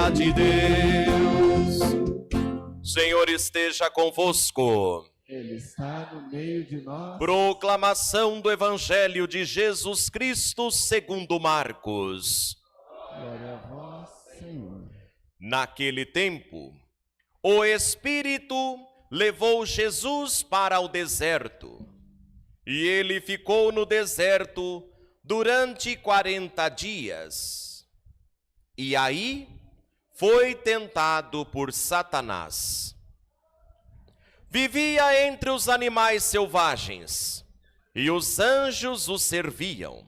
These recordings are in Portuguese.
graça de Deus. Senhor esteja convosco. Ele está no meio de nós. Proclamação do Evangelho de Jesus Cristo segundo Marcos. Glória a vós, Senhor. Naquele tempo, o Espírito levou Jesus para o deserto, e ele ficou no deserto durante 40 dias. E aí foi tentado por Satanás. Vivia entre os animais selvagens, e os anjos o serviam.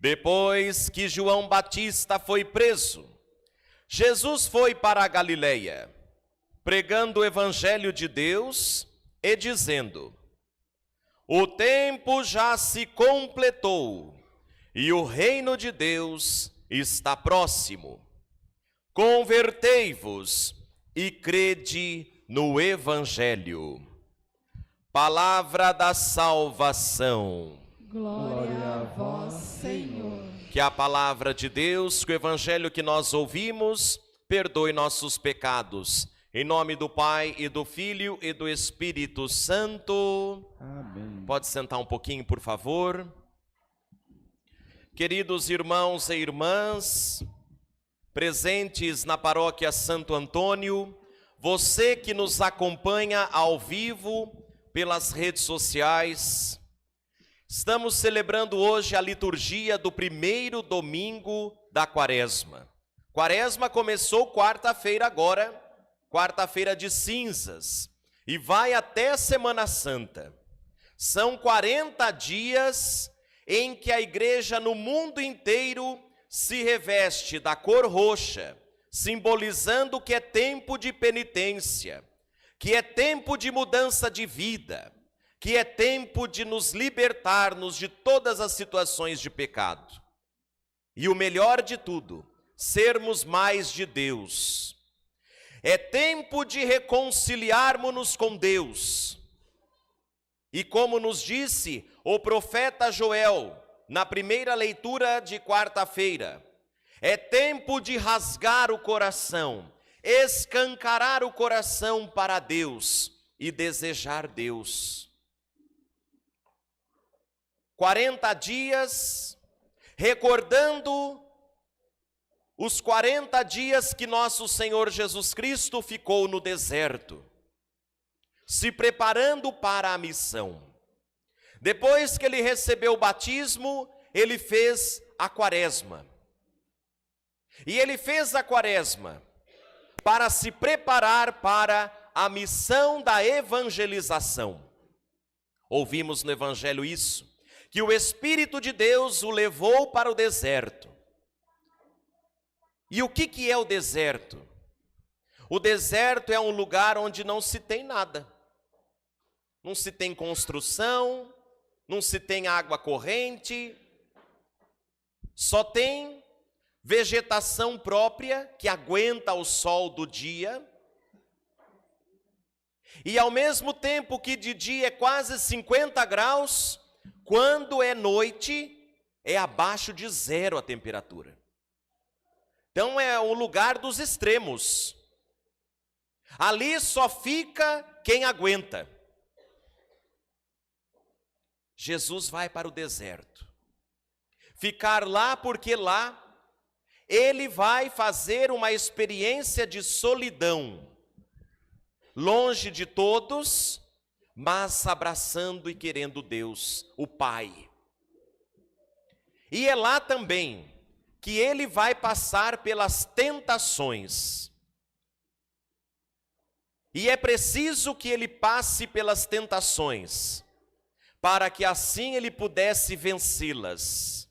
Depois que João Batista foi preso, Jesus foi para a Galileia, pregando o Evangelho de Deus e dizendo: o tempo já se completou e o reino de Deus está próximo. Convertei-vos e crede no Evangelho. Palavra da salvação. Glória a vós, Senhor. Que a palavra de Deus, que o Evangelho que nós ouvimos, perdoe nossos pecados. Em nome do Pai, e do Filho, e do Espírito Santo. Amém. Pode sentar um pouquinho, por favor. Queridos irmãos e irmãs, presentes na paróquia Santo Antônio, você que nos acompanha ao vivo pelas redes sociais, estamos celebrando hoje a liturgia do primeiro domingo da Quaresma. Quaresma começou quarta-feira agora, quarta-feira de cinzas, e vai até a Semana Santa. São 40 dias em que a igreja no mundo inteiro se reveste da cor roxa, simbolizando que é tempo de penitência, que é tempo de mudança de vida, que é tempo de nos libertarmos de todas as situações de pecado. E o melhor de tudo, sermos mais de Deus. É tempo de reconciliarmos-nos com Deus. E como nos disse o profeta Joel, na primeira leitura de quarta-feira, é tempo de rasgar o coração, escancarar o coração para Deus e desejar Deus. 40 dias, recordando os 40 dias que nosso Senhor Jesus Cristo ficou no deserto, se preparando para a missão. Depois que ele recebeu o batismo, ele fez a Quaresma. E ele fez a Quaresma para se preparar para a missão da evangelização. Ouvimos no Evangelho isso, que o Espírito de Deus o levou para o deserto. E o que é o deserto? O deserto é um lugar onde não se tem nada. Não se tem construção, não se tem água corrente, só tem vegetação própria que aguenta o sol do dia. E ao mesmo tempo que de dia é quase 50 graus, quando é noite é abaixo de 0 a temperatura. Então é o lugar dos extremos. Ali só fica quem aguenta. Jesus vai para o deserto. Ficar lá porque lá ele vai fazer uma experiência de solidão. Longe de todos, mas abraçando e querendo Deus, o Pai. E é lá também que ele vai passar pelas tentações. E é preciso que ele passe pelas tentações, para que assim ele pudesse vencê-las.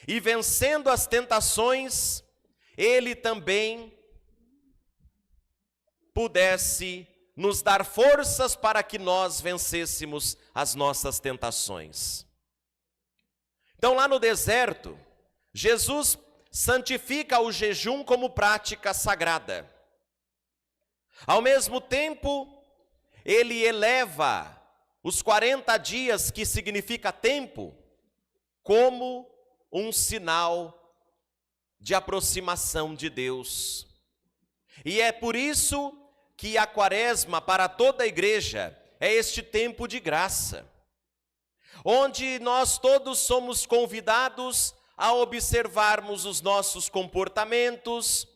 E vencendo as tentações, ele também pudesse nos dar forças para que nós vencêssemos as nossas tentações. Então lá no deserto, Jesus santifica o jejum como prática sagrada. Ao mesmo tempo, ele eleva os 40 dias, que significa tempo, como um sinal de aproximação de Deus. E é por isso que a quaresma para toda a igreja é este tempo de graça, onde nós todos somos convidados a observarmos os nossos comportamentos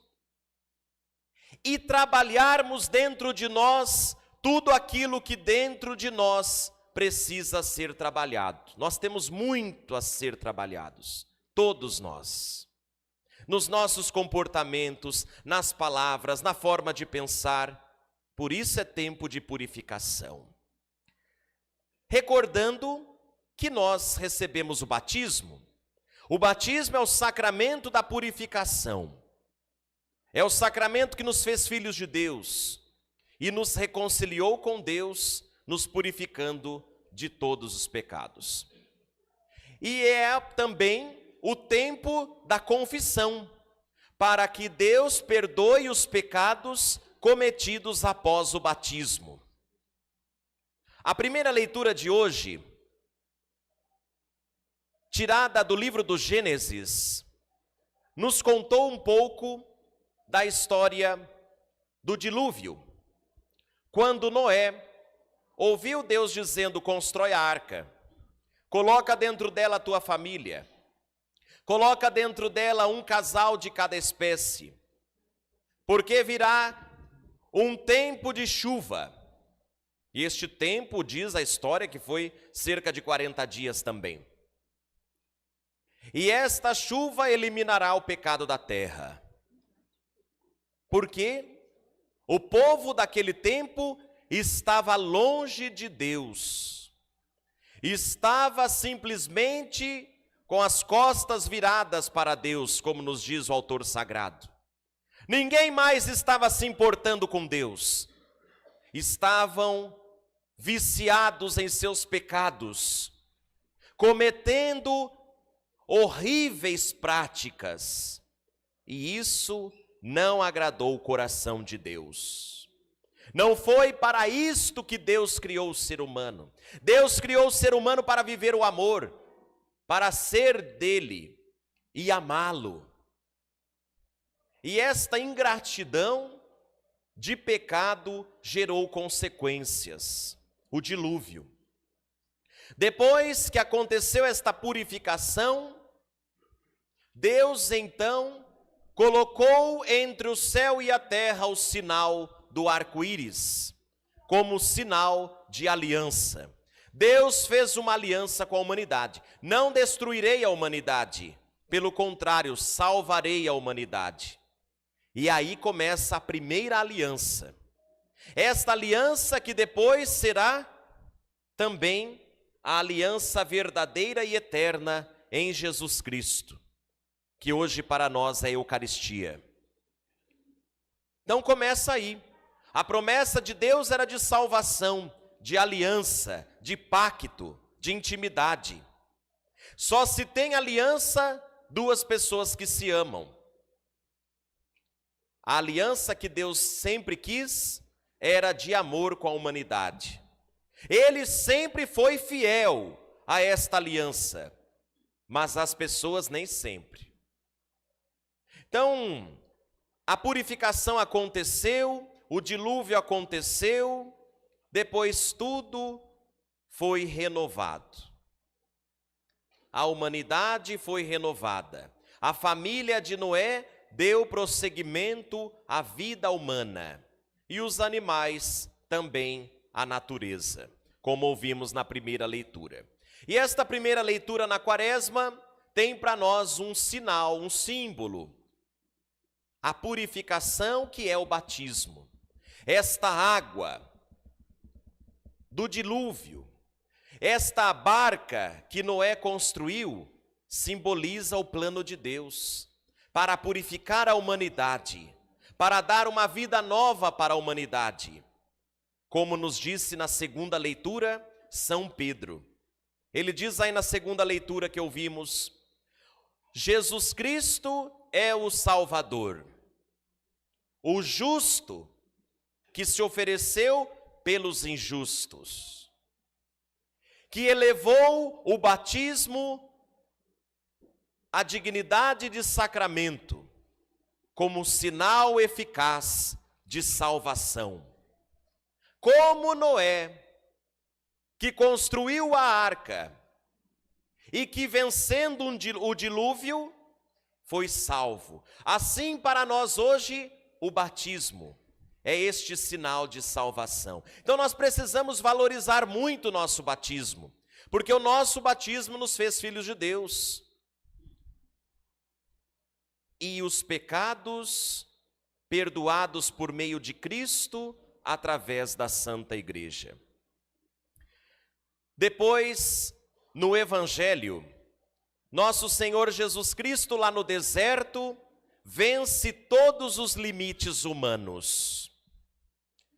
e trabalharmos dentro de nós tudo aquilo que dentro de nós precisa ser trabalhado. Nós temos muito a ser trabalhados, todos nós. Nos nossos comportamentos, nas palavras, na forma de pensar. Por isso é tempo de purificação. Recordando que nós recebemos o batismo. O batismo é o sacramento da purificação. É o sacramento que nos fez filhos de Deus e nos reconciliou com Deus, nos purificando de todos os pecados. E é também o tempo da confissão, para que Deus perdoe os pecados cometidos após o batismo. A primeira leitura de hoje, tirada do livro do Gênesis, nos contou um pouco da história do dilúvio. Quando Noé ouviu Deus dizendo: constrói a arca, coloca dentro dela a tua família, coloca dentro dela um casal de cada espécie, porque virá um tempo de chuva. E este tempo, diz a história, que foi cerca de 40 dias também. E esta chuva eliminará o pecado da terra. Porque o povo daquele tempo estava longe de Deus. Estava simplesmente com as costas viradas para Deus, como nos diz o autor sagrado. Ninguém mais estava se importando com Deus. Estavam viciados em seus pecados, cometendo horríveis práticas. E isso não agradou o coração de Deus. Não foi para isto que Deus criou o ser humano. Deus criou o ser humano para viver o amor, para ser dele e amá-lo. E esta ingratidão de pecado gerou consequências, o dilúvio. Depois que aconteceu esta purificação, Deus então colocou entre o céu e a terra o sinal do arco-íris, como sinal de aliança. Deus fez uma aliança com a humanidade. Não destruirei a humanidade, pelo contrário, salvarei a humanidade. E aí começa a primeira aliança. Esta aliança que depois será também a aliança verdadeira e eterna em Jesus Cristo, que hoje para nós é a Eucaristia. Então começa aí. A promessa de Deus era de salvação, de aliança, de pacto, de intimidade. Só se tem aliança duas pessoas que se amam. A aliança que Deus sempre quis era de amor com a humanidade. Ele sempre foi fiel a esta aliança, mas as pessoas nem sempre. Então, a purificação aconteceu, o dilúvio aconteceu, depois tudo foi renovado. A humanidade foi renovada. A família de Noé deu prosseguimento à vida humana. E os animais também à natureza, como ouvimos na primeira leitura. E esta primeira leitura na quaresma tem para nós um sinal, um símbolo. A purificação que é o batismo. Esta água do dilúvio, esta barca que Noé construiu, simboliza o plano de Deus para purificar a humanidade, para dar uma vida nova para a humanidade. Como nos disse na segunda leitura, São Pedro. Ele diz aí na segunda leitura que ouvimos: Jesus Cristo é o Salvador, o justo que se ofereceu pelos injustos, que elevou o batismo a dignidade de sacramento como sinal eficaz de salvação. Como Noé, que construiu a arca e que, vencendo o dilúvio, foi salvo. Assim, para nós hoje, o batismo é este sinal de salvação. Então nós precisamos valorizar muito o nosso batismo, porque o nosso batismo nos fez filhos de Deus. E os pecados perdoados por meio de Cristo, através da Santa Igreja. Depois, no Evangelho, nosso Senhor Jesus Cristo, lá no deserto, vence todos os limites humanos,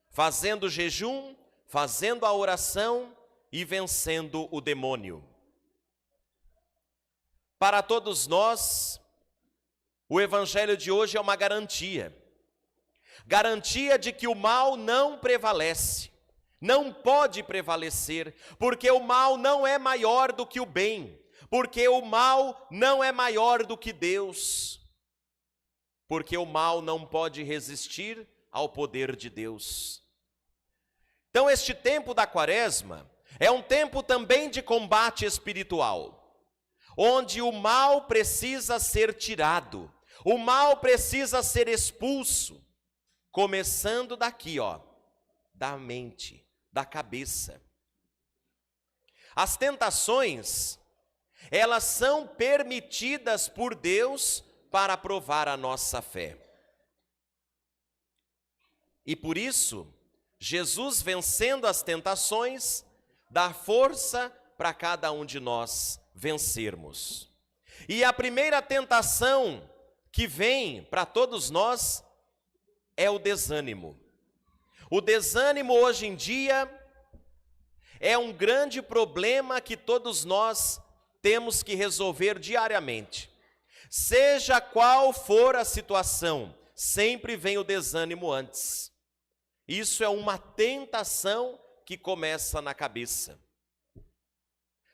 fazendo jejum, fazendo a oração e vencendo o demônio. Para todos nós, o Evangelho de hoje é uma garantia de que o mal não prevalece, não pode prevalecer, porque o mal não é maior do que o bem, porque o mal não é maior do que Deus, porque o mal não pode resistir ao poder de Deus. Então este tempo da Quaresma é um tempo também de combate espiritual, onde o mal precisa ser tirado, o mal precisa ser expulso, começando daqui, da mente, da cabeça. As tentações, elas são permitidas por Deus para provar a nossa fé. E por isso, Jesus, vencendo as tentações, dá força para cada um de nós vencermos. E a primeira tentação que vem para todos nós é o desânimo. O desânimo hoje em dia é um grande problema que todos nós temos que resolver diariamente. Seja qual for a situação, sempre vem o desânimo antes. Isso é uma tentação que começa na cabeça.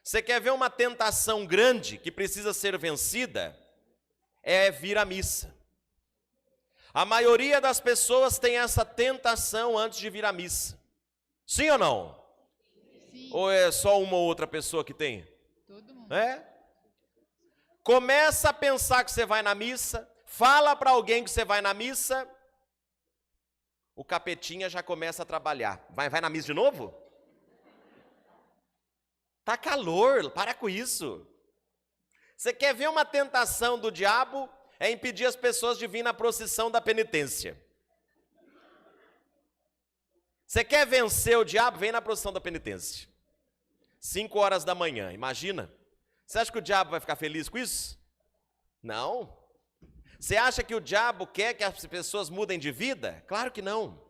Você quer ver uma tentação grande que precisa ser vencida? É vir à missa. A maioria das pessoas tem essa tentação antes de vir à missa. Sim ou não? Sim. Ou é só uma ou outra pessoa que tem? Todo mundo. É? Começa a pensar que você vai na missa, fala para alguém que você vai na missa, o capetinha já começa a trabalhar. Vai na missa de novo? Tá calor, para com isso. Você quer ver uma tentação do diabo? É impedir as pessoas de vir na procissão da penitência. Você quer vencer o diabo? Vem na procissão da penitência. 5 horas da manhã, imagina. Você acha que o diabo vai ficar feliz com isso? Não. Você acha que o diabo quer que as pessoas mudem de vida? Claro que não.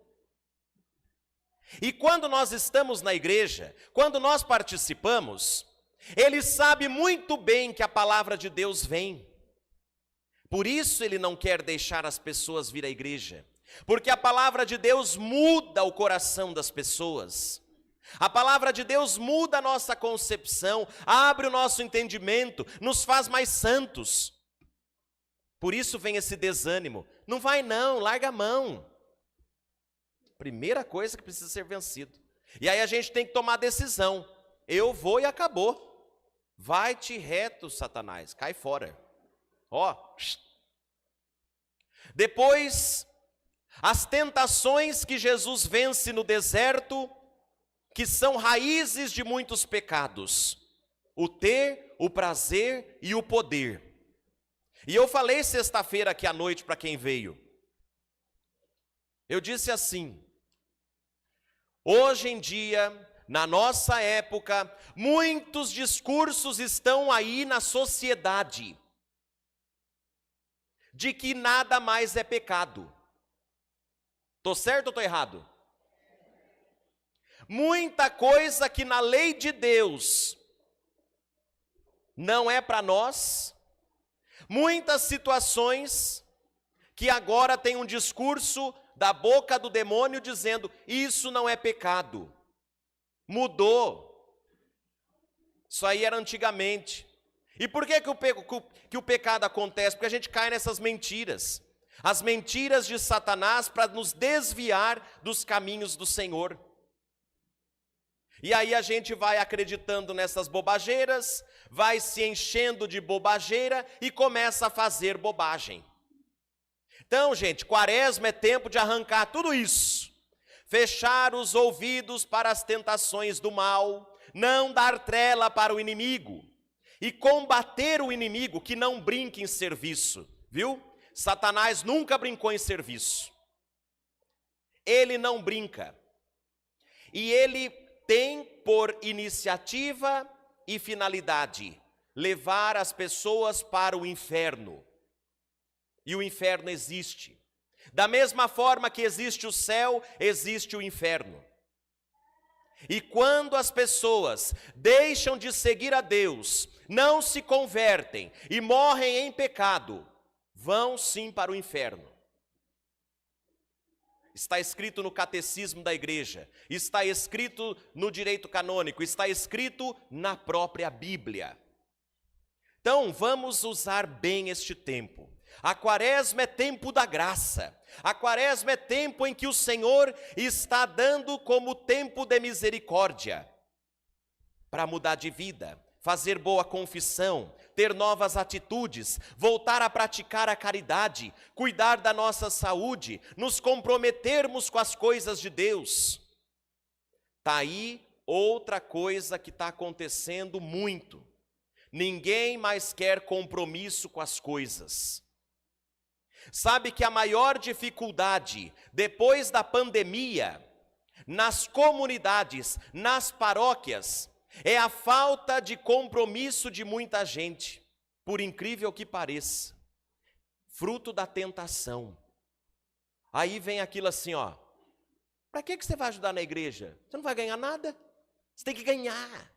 E quando nós estamos na igreja, quando nós participamos, ele sabe muito bem que a palavra de Deus vem. Por isso ele não quer deixar as pessoas vir à igreja, porque a palavra de Deus muda o coração das pessoas. A palavra de Deus muda a nossa concepção, abre o nosso entendimento, nos faz mais santos. Por isso vem esse desânimo. Não vai não, larga a mão. Primeira coisa que precisa ser vencido. E aí a gente tem que tomar decisão. Eu vou e acabou. Vai-te reto, Satanás, cai fora. Depois, as tentações que Jesus vence no deserto, que são raízes de muitos pecados. O ter, o prazer e o poder. E eu falei sexta-feira aqui à noite para quem veio. Eu disse assim: hoje em dia, na nossa época, muitos discursos estão aí na sociedade de que nada mais é pecado. Tô certo ou tô errado? Muita coisa que na lei de Deus não é para nós, muitas situações que agora tem um discurso da boca do demônio dizendo: isso não é pecado. Mudou. Isso aí era antigamente. E por que o pecado acontece? Porque a gente cai nessas mentiras. As mentiras de Satanás para nos desviar dos caminhos do Senhor. E aí a gente vai acreditando nessas bobageiras, vai se enchendo de bobageira e começa a fazer bobagem. Então, gente, quaresma é tempo de arrancar tudo isso. Fechar os ouvidos para as tentações do mal, não dar trela para o inimigo. E combater o inimigo que não brinca em serviço, viu? Satanás nunca brincou em serviço. Ele não brinca. E ele tem por iniciativa e finalidade levar as pessoas para o inferno. E o inferno existe. Da mesma forma que existe o céu, existe o inferno. E quando as pessoas deixam de seguir a Deus, não se convertem e morrem em pecado, vão sim para o inferno. Está escrito no catecismo da igreja, está escrito no direito canônico, está escrito na própria Bíblia. Então, vamos usar bem este tempo. A quaresma é tempo da graça. A quaresma é tempo em que o Senhor está dando como tempo de misericórdia para mudar de vida, fazer boa confissão, ter novas atitudes, voltar a praticar a caridade, cuidar da nossa saúde, nos comprometermos com as coisas de Deus. Está aí outra coisa que está acontecendo muito. Ninguém mais quer compromisso com as coisas. Sabe que a maior dificuldade depois da pandemia, nas comunidades, nas paróquias, é a falta de compromisso de muita gente, por incrível que pareça, fruto da tentação. Aí vem aquilo assim, ó, para que você vai ajudar na igreja? Você não vai ganhar nada, você tem que ganhar.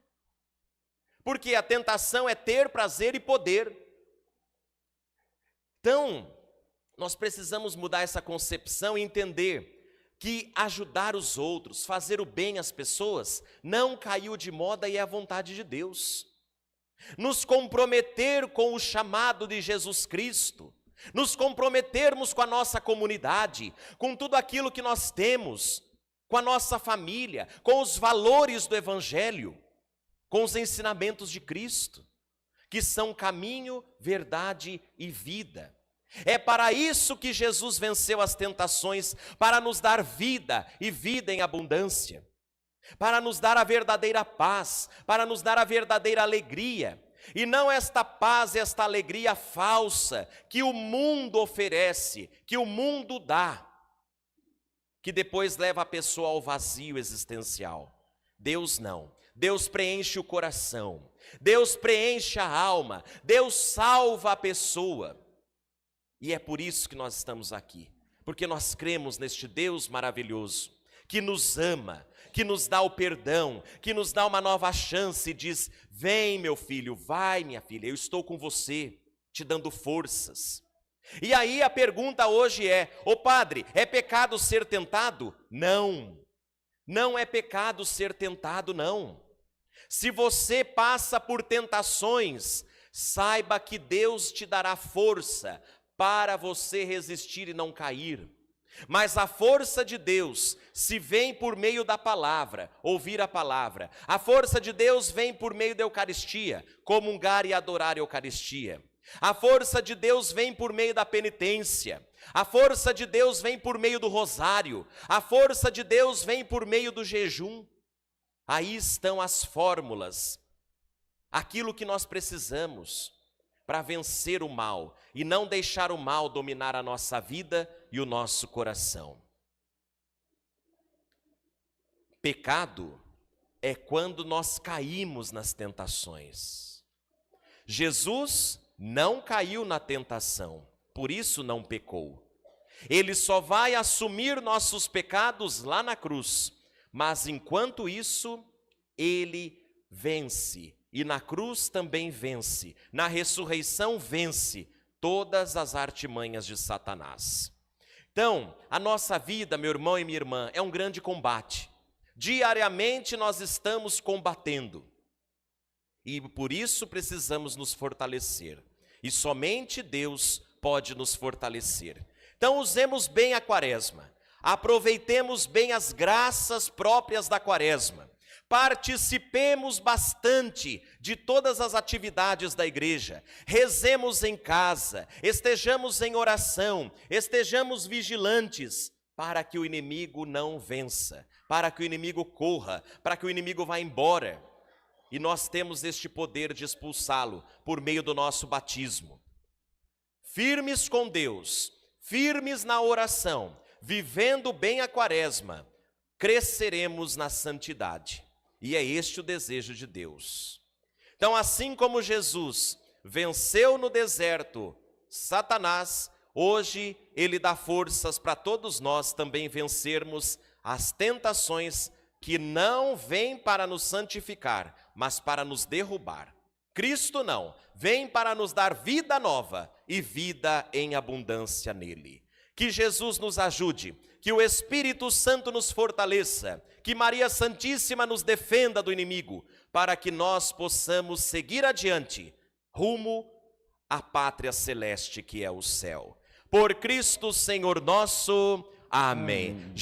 Porque a tentação é ter prazer e poder. Então, nós precisamos mudar essa concepção e entender que ajudar os outros, fazer o bem às pessoas, não caiu de moda e é a vontade de Deus. Nos comprometer com o chamado de Jesus Cristo, nos comprometermos com a nossa comunidade, com tudo aquilo que nós temos, com a nossa família, com os valores do Evangelho, com os ensinamentos de Cristo, que são caminho, verdade e vida. É para isso que Jesus venceu as tentações, para nos dar vida e vida em abundância, para nos dar a verdadeira paz, para nos dar a verdadeira alegria, e não esta paz, esta alegria falsa que o mundo oferece, que o mundo dá, que depois leva a pessoa ao vazio existencial. Deus não. Deus preenche o coração, Deus preenche a alma, Deus salva a pessoa. E é por isso que nós estamos aqui, porque nós cremos neste Deus maravilhoso, que nos ama, que nos dá o perdão, que nos dá uma nova chance e diz: vem meu filho, vai minha filha, eu estou com você, te dando forças. E aí a pergunta hoje é: ô padre, é pecado ser tentado? Não, não é pecado ser tentado, não. Se você passa por tentações, saiba que Deus te dará força para você resistir e não cair. Mas a força de Deus se vem por meio da palavra, ouvir a palavra. A força de Deus vem por meio da Eucaristia, comungar e adorar a Eucaristia. A força de Deus vem por meio da penitência. A força de Deus vem por meio do rosário. A força de Deus vem por meio do jejum. Aí estão as fórmulas, aquilo que nós precisamos para vencer o mal e não deixar o mal dominar a nossa vida e o nosso coração. Pecado é quando nós caímos nas tentações. Jesus não caiu na tentação, por isso não pecou. Ele só vai assumir nossos pecados lá na cruz, mas enquanto isso, ele vence. E na cruz também vence, na ressurreição vence todas as artimanhas de Satanás. Então, a nossa vida, meu irmão e minha irmã, é um grande combate. Diariamente nós estamos combatendo. E por isso precisamos nos fortalecer. E somente Deus pode nos fortalecer. Então usemos bem a quaresma. Aproveitemos bem as graças próprias da quaresma. Participemos bastante de todas as atividades da igreja. Rezemos em casa, estejamos em oração, estejamos vigilantes, para que o inimigo não vença, para que o inimigo corra, para que o inimigo vá embora. E nós temos este poder de expulsá-lo por meio do nosso batismo. Firmes com Deus, firmes na oração, vivendo bem a quaresma, cresceremos na santidade. E é este o desejo de Deus. Então, assim como Jesus venceu no deserto Satanás, hoje ele dá forças para todos nós também vencermos as tentações que não vêm para nos santificar, mas para nos derrubar. Cristo não, vem para nos dar vida nova e vida em abundância nele. Que Jesus nos ajude, que o Espírito Santo nos fortaleça, que Maria Santíssima nos defenda do inimigo, para que nós possamos seguir adiante, rumo à pátria celeste que é o céu. Por Cristo Senhor nosso. Amém.